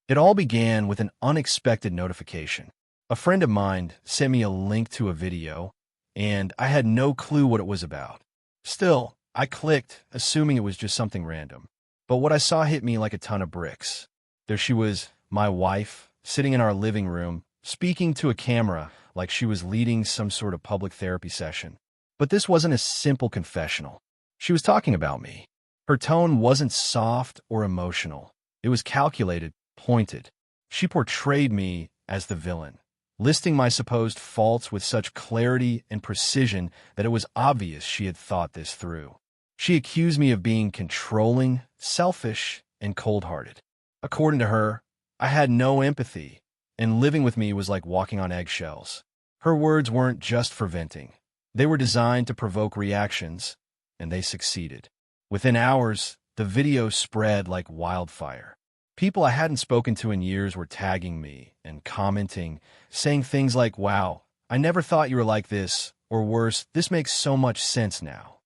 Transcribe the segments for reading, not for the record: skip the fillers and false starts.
It all began with an unexpected notification. A friend of mine sent me a link to a video, and I had no clue what it was about. Still, I clicked, assuming it was just something random. But what I saw hit me like a ton of bricks. There she was, my wife, sitting in our living room, speaking to a camera like she was leading some sort of public therapy session. But this wasn't a simple confessional. She was talking about me. Her tone wasn't soft or emotional. It was calculated, pointed. She portrayed me as the villain, listing my supposed faults with such clarity and precision that it was obvious she had thought this through. She accused me of being controlling, selfish, and cold-hearted. According to her, I had no empathy, and living with me was like walking on eggshells. Her words weren't just for venting. They were designed to provoke reactions, and they succeeded. Within hours, the video spread like wildfire. People I hadn't spoken to in years were tagging me and commenting, saying things like, "Wow, I never thought you were like this," or worse, "This makes so much sense now."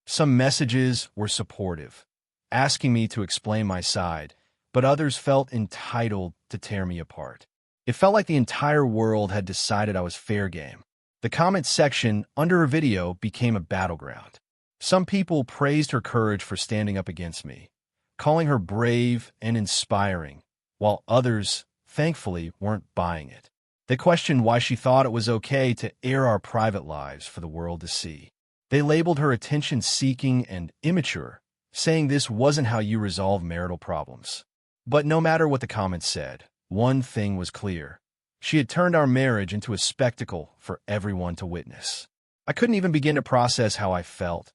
Some messages were supportive, asking me to explain my side, but others felt entitled to tear me apart. It felt like the entire world had decided I was fair game. The comment section under her video became a battleground. Some people praised her courage for standing up against me, calling her brave and inspiring, while others, thankfully, weren't buying it. They questioned why she thought it was okay to air our private lives for the world to see. They labeled her attention-seeking and immature, saying this wasn't how you resolve marital problems. But no matter what the comments said, one thing was clear. She had turned our marriage into a spectacle for everyone to witness. I couldn't even begin to process how I felt.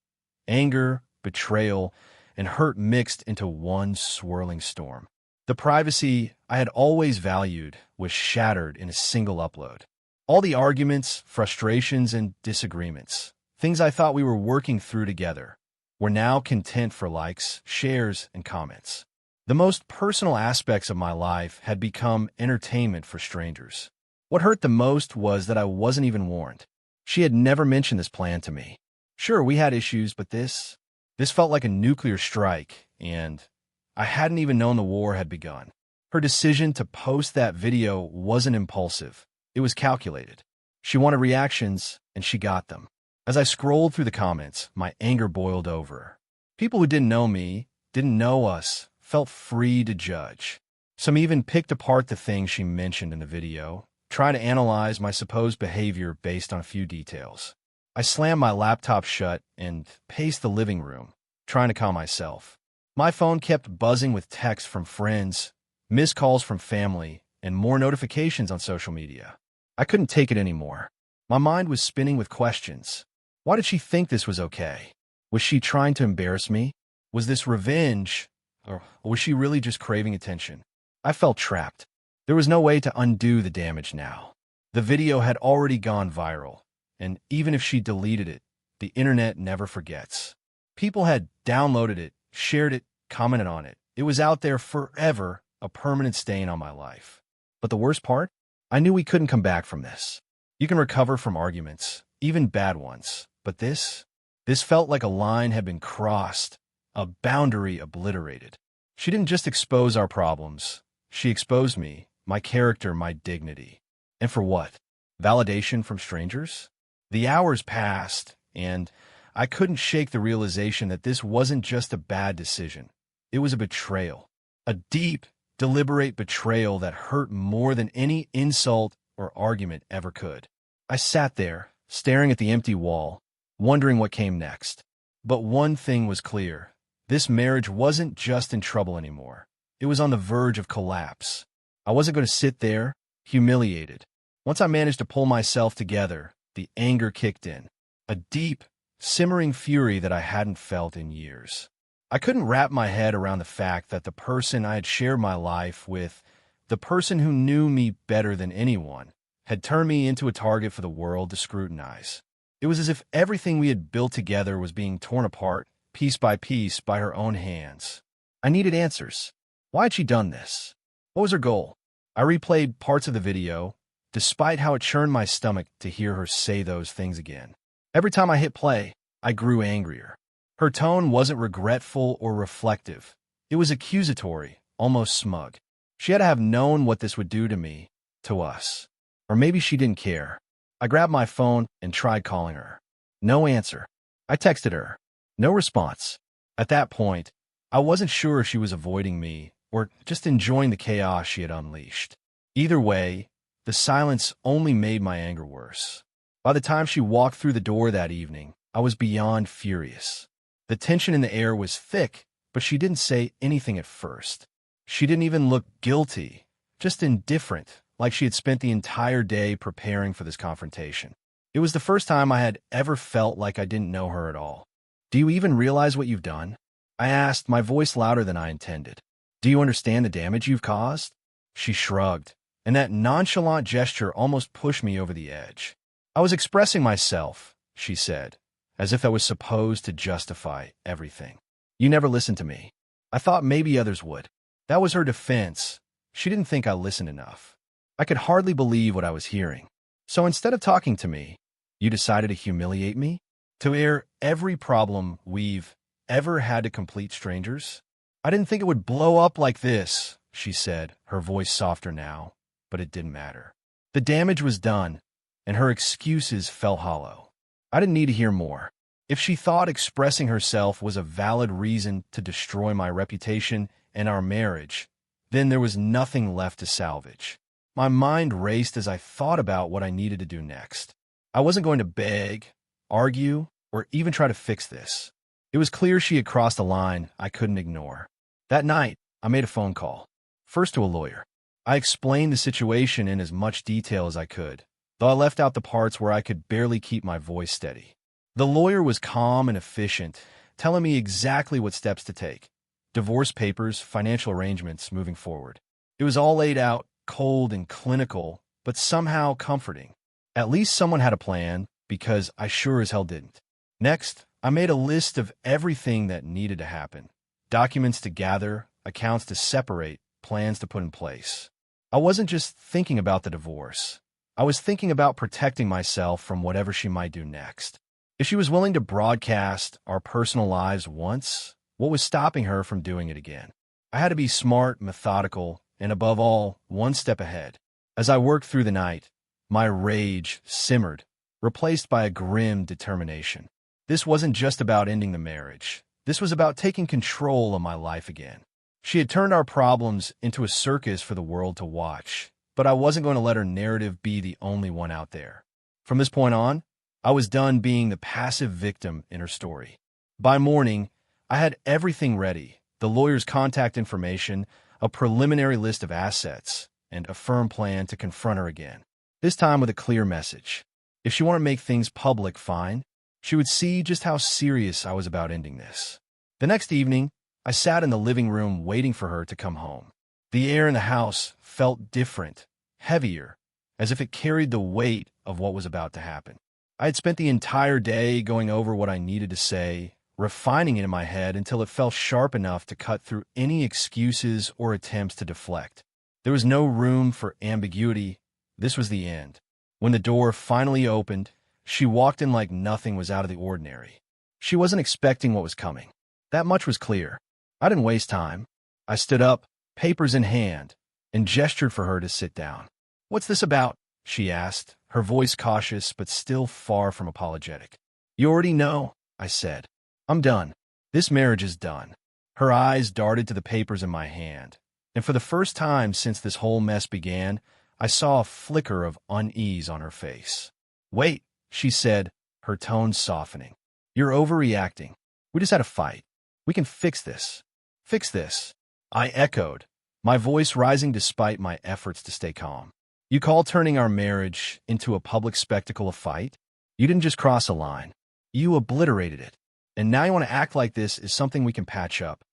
Anger, betrayal, and hurt mixed into one swirling storm. The privacy I had always valued was shattered in a single upload. All the arguments, frustrations, and disagreements, things I thought we were working through together, were now content for likes, shares, and comments. The most personal aspects of my life had become entertainment for strangers. What hurt the most was that I wasn't even warned. She had never mentioned this plan to me. Sure, we had issues, but this felt like a nuclear strike, and I hadn't even known the war had begun. Her decision to post that video wasn't impulsive. It was calculated. She wanted reactions, and she got them. As I scrolled through the comments, my anger boiled over. People who didn't know me, didn't know us, felt free to judge. Some even picked apart the things she mentioned in the video, trying to analyze my supposed behavior based on a few details. I slammed my laptop shut and paced the living room, trying to calm myself. My phone kept buzzing with texts from friends, missed calls from family, and more notifications on social media. I couldn't take it anymore. My mind was spinning with questions. Why did she think this was okay? Was she trying to embarrass me? Was this revenge? Or was she really just craving attention? I felt trapped. There was no way to undo the damage now. The video had already gone viral, and even if she deleted it, the internet never forgets. People had downloaded it, shared it, commented on it. It was out there forever, a permanent stain on my life. But the worst part? I knew we couldn't come back from this. You can recover from arguments, even bad ones. But this felt like a line had been crossed, a boundary obliterated. She didn't just expose our problems. She exposed me, my character, my dignity. And for what? Validation from strangers? The hours passed, and I couldn't shake the realization that this wasn't just a bad decision. It was a betrayal. A deep, deliberate betrayal that hurt more than any insult or argument ever could. I sat there, staring at the empty wall, wondering what came next. But one thing was clear. This marriage wasn't just in trouble anymore. It was on the verge of collapse. I wasn't going to sit there, humiliated. Once I managed to pull myself together, the anger kicked in. A deep, simmering fury that I hadn't felt in years. I couldn't wrap my head around the fact that the person I had shared my life with, the person who knew me better than anyone, had turned me into a target for the world to scrutinize. It was as if everything we had built together was being torn apart, piece by her own hands. I needed answers. Why had she done this? What was her goal? I replayed parts of the video, despite how it churned my stomach to hear her say those things again. Every time I hit play, I grew angrier. Her tone wasn't regretful or reflective. It was accusatory, almost smug. She had to have known what this would do to me, to us. Or maybe she didn't care. I grabbed my phone and tried calling her. No answer. I texted her. No response. At that point, I wasn't sure if she was avoiding me or just enjoying the chaos she had unleashed. Either way, the silence only made my anger worse. By the time she walked through the door that evening, I was beyond furious. The tension in the air was thick, but she didn't say anything at first. She didn't even look guilty, just indifferent, like she had spent the entire day preparing for this confrontation. It was the first time I had ever felt like I didn't know her at all. "Do you even realize what you've done?" I asked, my voice louder than I intended. "Do you understand the damage you've caused?" She shrugged, and that nonchalant gesture almost pushed me over the edge. "I was expressing myself," she said, as if that was supposed to justify everything. "You never listened to me. I thought maybe others would." That was her defense. She didn't think I listened enough. I could hardly believe what I was hearing. "So instead of talking to me, you decided to humiliate me? To air every problem we've ever had to complete strangers? I didn't think it would blow up like this," she said, her voice softer now, but it didn't matter. The damage was done, and her excuses fell hollow. I didn't need to hear more. If she thought expressing herself was a valid reason to destroy my reputation and our marriage, then there was nothing left to salvage. My mind raced as I thought about what I needed to do next. I wasn't going to beg, argue, or even try to fix this. It was clear she had crossed a line I couldn't ignore. That night, I made a phone call, first to a lawyer. I explained the situation in as much detail as I could, though I left out the parts where I could barely keep my voice steady. The lawyer was calm and efficient, telling me exactly what steps to take. Divorce papers, financial arrangements moving forward. It was all laid out, cold and clinical, but somehow comforting. At least someone had a plan, because I sure as hell didn't. Next, I made a list of everything that needed to happen. Documents to gather, accounts to separate, plans to put in place. I wasn't just thinking about the divorce. I was thinking about protecting myself from whatever she might do next. If she was willing to broadcast our personal lives once, what was stopping her from doing it again? I had to be smart, methodical, and above all, one step ahead. As I worked through the night, my rage simmered, replaced by a grim determination. This wasn't just about ending the marriage. This was about taking control of my life again. She had turned our problems into a circus for the world to watch, but I wasn't going to let her narrative be the only one out there. From this point on, I was done being the passive victim in her story. By morning, I had everything ready: the lawyer's contact information, a preliminary list of assets, and a firm plan to confront her again. This time with a clear message. If she wanted to make things public, fine. She would see just how serious I was about ending this. The next evening, I sat in the living room waiting for her to come home. The air in the house felt different, heavier, as if it carried the weight of what was about to happen. I had spent the entire day going over what I needed to say, refining it in my head until it felt sharp enough to cut through any excuses or attempts to deflect. There was no room for ambiguity. This was the end. When the door finally opened, she walked in like nothing was out of the ordinary. She wasn't expecting what was coming. That much was clear. I didn't waste time. I stood up, papers in hand, and gestured for her to sit down. "What's this about?" she asked, her voice cautious but still far from apologetic. "You already know," I said. "I'm done. This marriage is done." Her eyes darted to the papers in my hand, and for the first time since this whole mess began, I saw a flicker of unease on her face. "Wait," she said, her tone softening. "You're overreacting. We just had a fight. We can fix this." "Fix this," I echoed, my voice rising despite my efforts to stay calm. "You call turning our marriage into a public spectacle a fight? You didn't just cross a line. You obliterated it. And now you want to act like this is something we can patch up."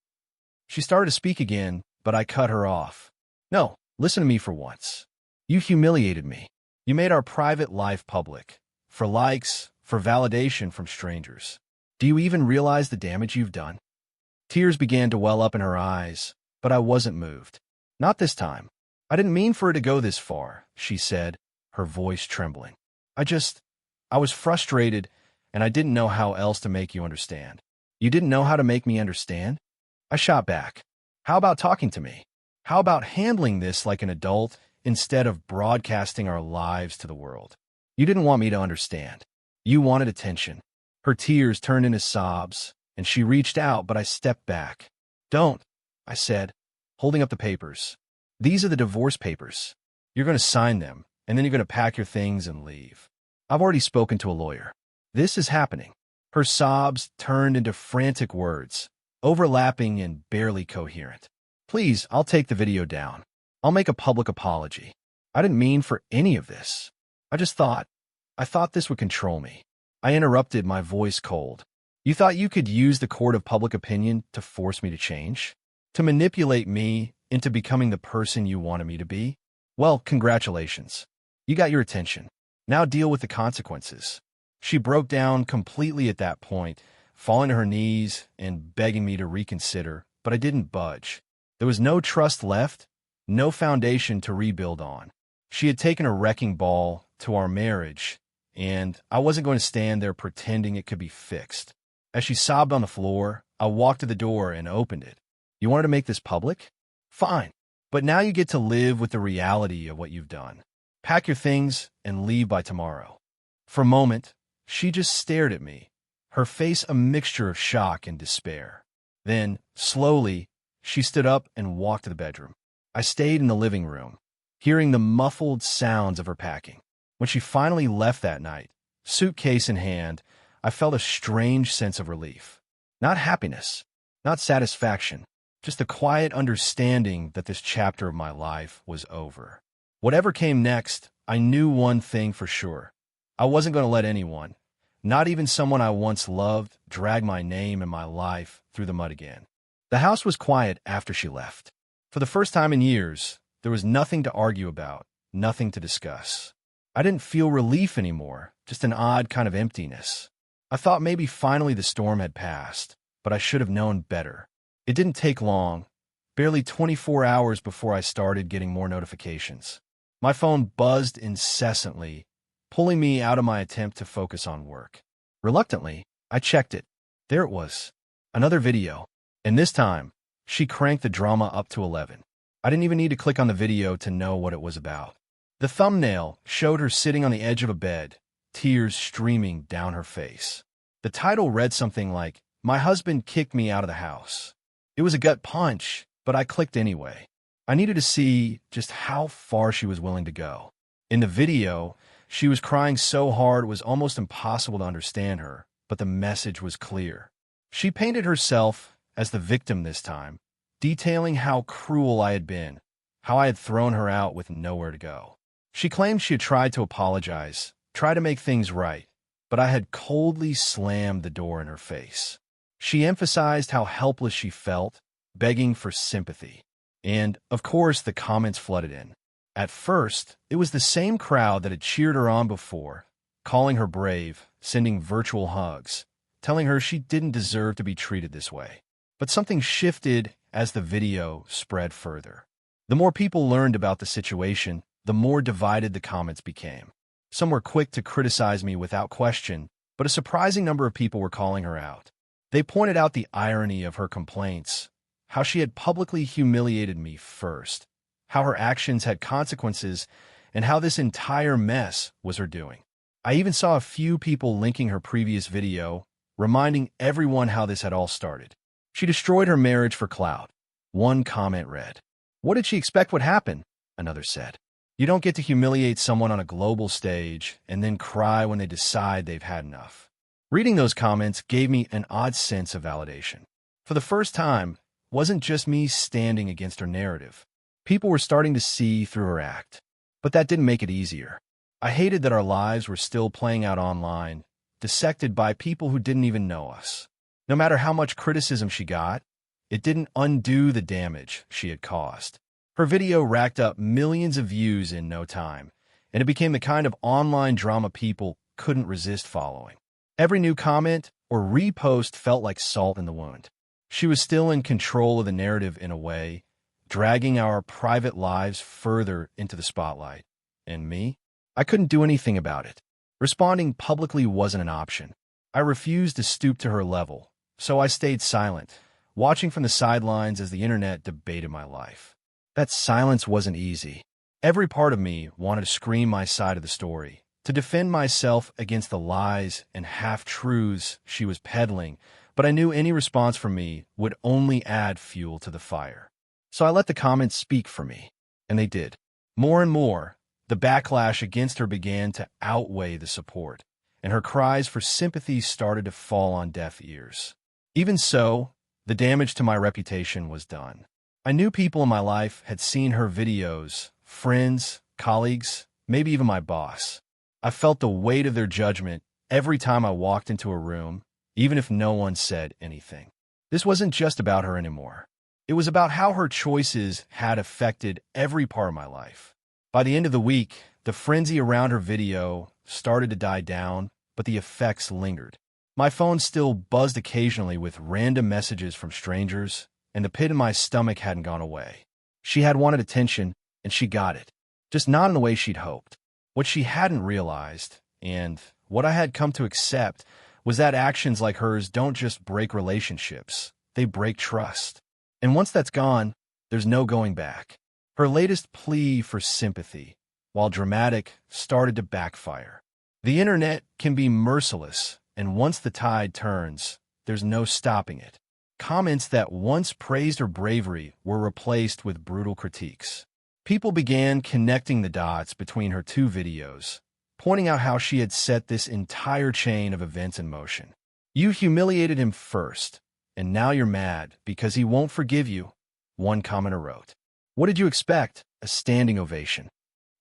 She started to speak again, but I cut her off. "No, listen to me for once. You humiliated me. You made our private life public. For likes, for validation from strangers. Do you even realize the damage you've done?" Tears began to well up in her eyes, but I wasn't moved. "Not this time. I didn't mean for it to go this far," she said, her voice trembling. I was frustrated, and I didn't know how else to make you understand." "You didn't know how to make me understand?" I shot back. "How about talking to me? How about handling this like an adult instead of broadcasting our lives to the world? You didn't want me to understand. You wanted attention. Her tears turned into sobs, and she reached out, but I stepped back. Don't, I said, holding up the papers. These are the divorce papers. You're going to sign them, and then you're going to pack your things and leave. I've already spoken to a lawyer. This is happening. Her sobs turned into frantic words, overlapping and barely coherent. Please, I'll take the video down. I'll make a public apology. I didn't mean for any of this. I thought this would control me. I interrupted, my voice cold. You thought you could use the court of public opinion to force me to change? To manipulate me into becoming the person you wanted me to be? Well, congratulations. You got your attention. Now deal with the consequences. She broke down completely at that point, falling to her knees and begging me to reconsider, but I didn't budge. There was no trust left, no foundation to rebuild on. She had taken a wrecking ball to our marriage, and I wasn't going to stand there pretending it could be fixed. As she sobbed on the floor, I walked to the door and opened it. You wanted to make this public? Fine. But now you get to live with the reality of what you've done. Pack your things and leave by tomorrow. For a moment, she just stared at me, her face a mixture of shock and despair. Then, slowly, she stood up and walked to the bedroom. I stayed in the living room, hearing the muffled sounds of her packing. When she finally left that night, suitcase in hand, I felt a strange sense of relief. Not happiness, not satisfaction, just a quiet understanding that this chapter of my life was over. Whatever came next, I knew one thing for sure. I wasn't going to let anyone, not even someone I once loved, drag my name and my life through the mud again. The house was quiet after she left. For the first time in years, there was nothing to argue about, nothing to discuss. I didn't feel relief anymore, just an odd kind of emptiness. I thought maybe finally the storm had passed, but I should have known better. It didn't take long, barely 24 hours before I started getting more notifications. My phone buzzed incessantly, pulling me out of my attempt to focus on work. Reluctantly, I checked it. There it was. Another video. And this time, she cranked the drama up to 11. I didn't even need to click on the video to know what it was about. The thumbnail showed her sitting on the edge of a bed, tears streaming down her face. The title read something like, "My husband kicked me out of the house." It was a gut punch, but I clicked anyway. I needed to see just how far she was willing to go. In the video, she was crying so hard it was almost impossible to understand her, but the message was clear. She painted herself as the victim this time, detailing how cruel I had been, how I had thrown her out with nowhere to go. She claimed she had tried to apologize, tried to make things right, but I had coldly slammed the door in her face. She emphasized how helpless she felt, begging for sympathy. And, of course, the comments flooded in. At first, it was the same crowd that had cheered her on before, calling her brave, sending virtual hugs, telling her she didn't deserve to be treated this way. But something shifted as the video spread further. The more people learned about the situation, the more divided the comments became. Some were quick to criticize me without question, but a surprising number of people were calling her out. They pointed out the irony of her complaints, how she had publicly humiliated me first, how her actions had consequences, and how this entire mess was her doing. I even saw a few people linking her previous video, reminding everyone how this had all started. She destroyed her marriage for clout. One comment read, "What did she expect would happen?" Another said, "You don't get to humiliate someone on a global stage and then cry when they decide they've had enough." Reading those comments gave me an odd sense of validation. For the first time, it wasn't just me standing against her narrative. People were starting to see through her act. But that didn't make it easier. I hated that our lives were still playing out online, dissected by people who didn't even know us. No matter how much criticism she got, it didn't undo the damage she had caused. Her video racked up millions of views in no time, and it became the kind of online drama people couldn't resist following. Every new comment or repost felt like salt in the wound. She was still in control of the narrative in a way, dragging our private lives further into the spotlight. And me? I couldn't do anything about it. Responding publicly wasn't an option. I refused to stoop to her level, so I stayed silent, watching from the sidelines as the internet debated my life. That silence wasn't easy. Every part of me wanted to scream my side of the story, to defend myself against the lies and half-truths she was peddling, but I knew any response from me would only add fuel to the fire. So I let the comments speak for me, and they did. More and more, the backlash against her began to outweigh the support, and her cries for sympathy started to fall on deaf ears. Even so, the damage to my reputation was done. I knew people in my life had seen her videos, friends, colleagues, maybe even my boss. I felt the weight of their judgment every time I walked into a room, even if no one said anything. This wasn't just about her anymore. It was about how her choices had affected every part of my life. By the end of the week, the frenzy around her video started to die down, but the effects lingered. My phone still buzzed occasionally with random messages from strangers, and the pit in my stomach hadn't gone away. She had wanted attention, and she got it, just not in the way she'd hoped. What she hadn't realized, and what I had come to accept, was that actions like hers don't just break relationships, they break trust. And once that's gone, there's no going back. Her latest plea for sympathy, while dramatic, started to backfire. The internet can be merciless, and once the tide turns, there's no stopping it. Comments that once praised her bravery were replaced with brutal critiques. People began connecting the dots between her two videos, pointing out how she had set this entire chain of events in motion. You humiliated him first, and now you're mad because he won't forgive you, one commenter wrote. What did you expect? A standing ovation.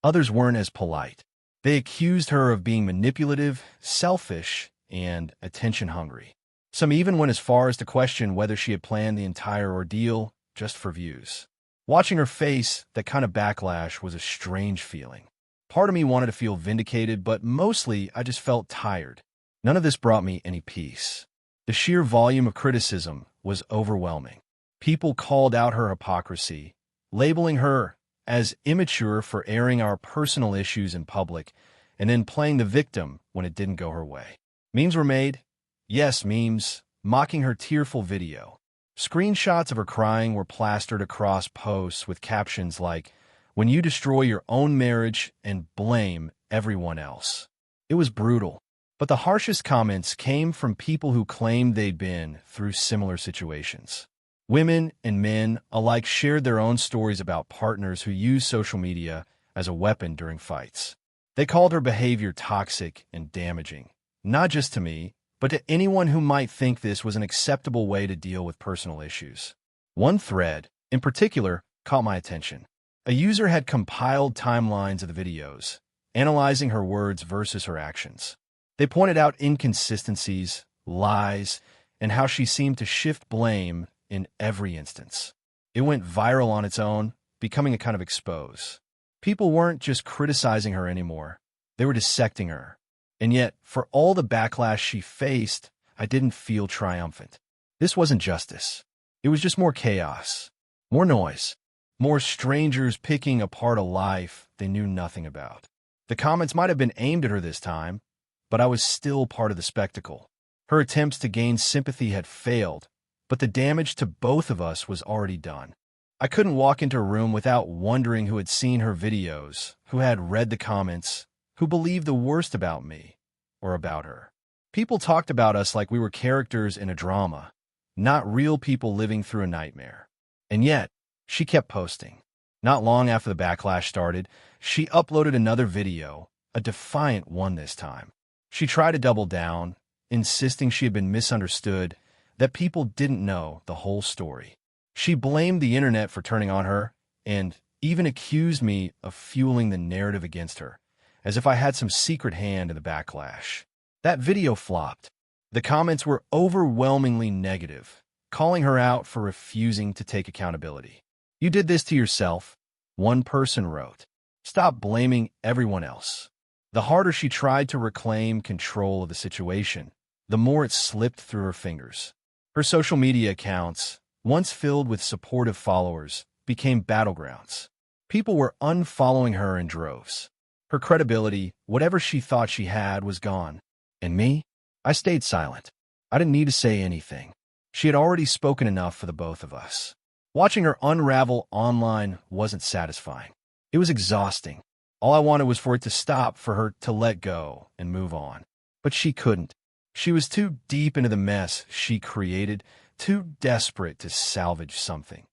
Others weren't as polite. They accused her of being manipulative, selfish, and attention-hungry. Some even went as far as to question whether she had planned the entire ordeal just for views. Watching her face that kind of backlash was a strange feeling. Part of me wanted to feel vindicated, but mostly I just felt tired. None of this brought me any peace. The sheer volume of criticism was overwhelming. People called out her hypocrisy, labeling her as immature for airing our personal issues in public and then playing the victim when it didn't go her way. Memes were made. Yes, memes, mocking her tearful video. Screenshots of her crying were plastered across posts with captions like, "When you destroy your own marriage and blame everyone else." It was brutal, but the harshest comments came from people who claimed they'd been through similar situations. Women and men alike shared their own stories about partners who used social media as a weapon during fights. They called her behavior toxic and damaging, not just to me, but to anyone who might think this was an acceptable way to deal with personal issues. One thread, in particular, caught my attention. A user had compiled timelines of the videos, analyzing her words versus her actions. They pointed out inconsistencies, lies, and how she seemed to shift blame in every instance. It went viral on its own, becoming a kind of expose. People weren't just criticizing her anymore, they were dissecting her. And yet, for all the backlash she faced, I didn't feel triumphant. This wasn't justice. It was just more chaos, more noise, more strangers picking apart a life they knew nothing about. The comments might have been aimed at her this time, but I was still part of the spectacle. Her attempts to gain sympathy had failed, but the damage to both of us was already done. I couldn't walk into a room without wondering who had seen her videos, who had read the comments, who believed the worst about me or about her. People talked about us like we were characters in a drama, not real people living through a nightmare. And yet, she kept posting. Not long after the backlash started, she uploaded another video, a defiant one this time. She tried to double down, insisting she had been misunderstood, that people didn't know the whole story. She blamed the internet for turning on her, and even accused me of fueling the narrative against her, as if I had some secret hand in the backlash. That video flopped. The comments were overwhelmingly negative, calling her out for refusing to take accountability. "You did this to yourself," one person wrote. "Stop blaming everyone else." The harder she tried to reclaim control of the situation, the more it slipped through her fingers. Her social media accounts, once filled with supportive followers, became battlegrounds. People were unfollowing her in droves. Her credibility, whatever she thought she had, was gone. And me? I stayed silent. I didn't need to say anything. She had already spoken enough for the both of us. Watching her unravel online wasn't satisfying. It was exhausting. All I wanted was for it to stop, for her to let go and move on. But she couldn't. She was too deep into the mess she created, too desperate to salvage something.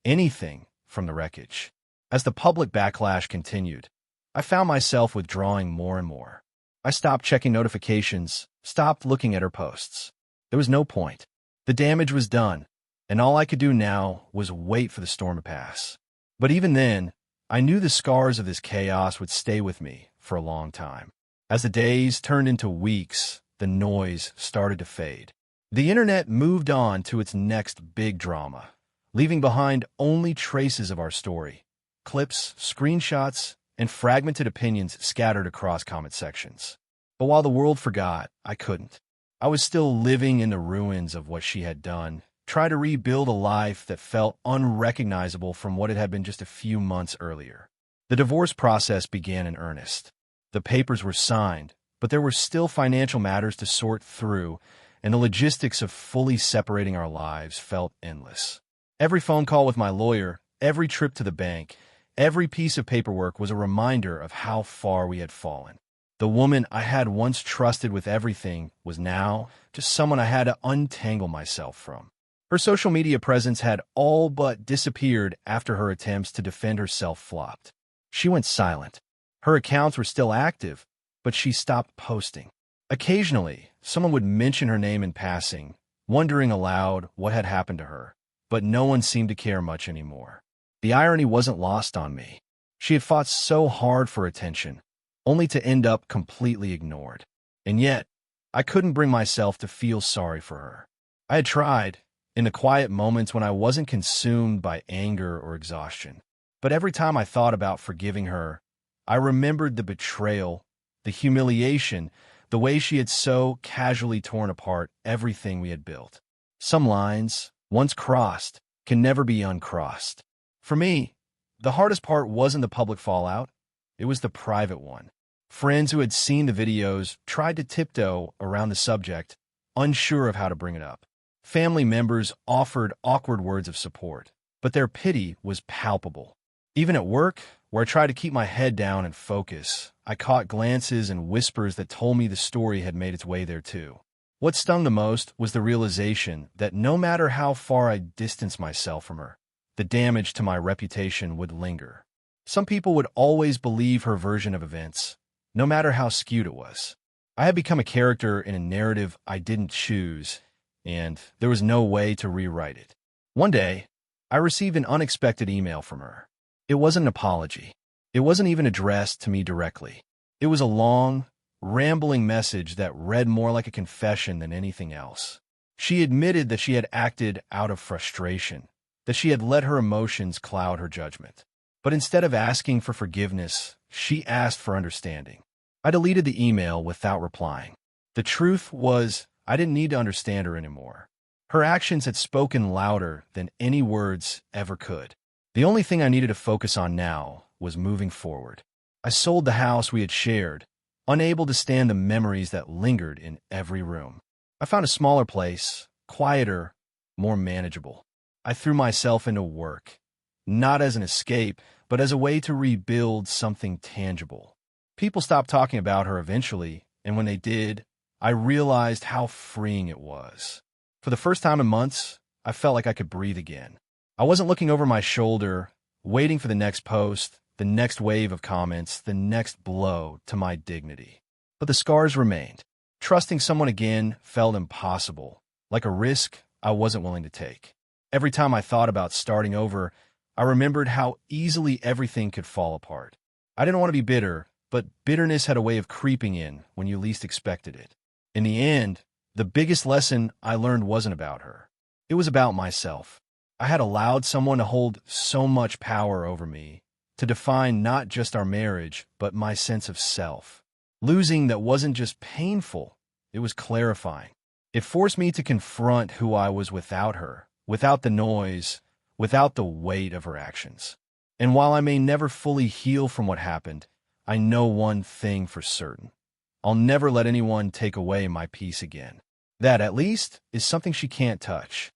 Anything from the wreckage. As the public backlash continued, I found myself withdrawing more and more. I stopped checking notifications, stopped looking at her posts. There was no point. The damage was done, and all I could do now was wait for the storm to pass. But even then, I knew the scars of this chaos would stay with me for a long time. As the days turned into weeks, the noise started to fade. The internet moved on to its next big drama, leaving behind only traces of our story, clips, screenshots, and fragmented opinions scattered across comment sections. But while the world forgot, I couldn't. I was still living in the ruins of what she had done, trying to rebuild a life that felt unrecognizable from what it had been just a few months earlier. The divorce process began in earnest. The papers were signed, but there were still financial matters to sort through, and the logistics of fully separating our lives felt endless. Every phone call with my lawyer, every trip to the bank, every piece of paperwork was a reminder of how far we had fallen. The woman I had once trusted with everything was now just someone I had to untangle myself from. Her social media presence had all but disappeared after her attempts to defend herself flopped. She went silent. Her accounts were still active, but she stopped posting. Occasionally, someone would mention her name in passing, wondering aloud what had happened to her, but no one seemed to care much anymore. The irony wasn't lost on me. She had fought so hard for attention, only to end up completely ignored. And yet, I couldn't bring myself to feel sorry for her. I had tried, in the quiet moments when I wasn't consumed by anger or exhaustion. But every time I thought about forgiving her, I remembered the betrayal, the humiliation, the way she had so casually torn apart everything we had built. Some lines, once crossed, can never be uncrossed. For me, the hardest part wasn't the public fallout, it was the private one. Friends who had seen the videos tried to tiptoe around the subject, unsure of how to bring it up. Family members offered awkward words of support, but their pity was palpable. Even at work, where I tried to keep my head down and focus, I caught glances and whispers that told me the story had made its way there too. What stung the most was the realization that no matter how far I distanced myself from her, the damage to my reputation would linger. Some people would always believe her version of events, no matter how skewed it was. I had become a character in a narrative I didn't choose, and there was no way to rewrite it. One day, I received an unexpected email from her. It wasn't an apology. It wasn't even addressed to me directly. It was a long, rambling message that read more like a confession than anything else. She admitted that she had acted out of frustration, that she had let her emotions cloud her judgment. But instead of asking for forgiveness, she asked for understanding. I deleted the email without replying. The truth was, I didn't need to understand her anymore. Her actions had spoken louder than any words ever could. The only thing I needed to focus on now was moving forward. I sold the house we had shared, unable to stand the memories that lingered in every room. I found a smaller place, quieter, more manageable. I threw myself into work, not as an escape, but as a way to rebuild something tangible. People stopped talking about her eventually, and when they did, I realized how freeing it was. For the first time in months, I felt like I could breathe again. I wasn't looking over my shoulder, waiting for the next post, the next wave of comments, the next blow to my dignity. But the scars remained. Trusting someone again felt impossible, like a risk I wasn't willing to take. Every time I thought about starting over, I remembered how easily everything could fall apart. I didn't want to be bitter, but bitterness had a way of creeping in when you least expected it. In the end, the biggest lesson I learned wasn't about her. It was about myself. I had allowed someone to hold so much power over me, to define not just our marriage, but my sense of self. Losing that wasn't just painful, it was clarifying. It forced me to confront who I was without her, without the noise, without the weight of her actions. And while I may never fully heal from what happened, I know one thing for certain. I'll never let anyone take away my peace again. That, at least, is something she can't touch.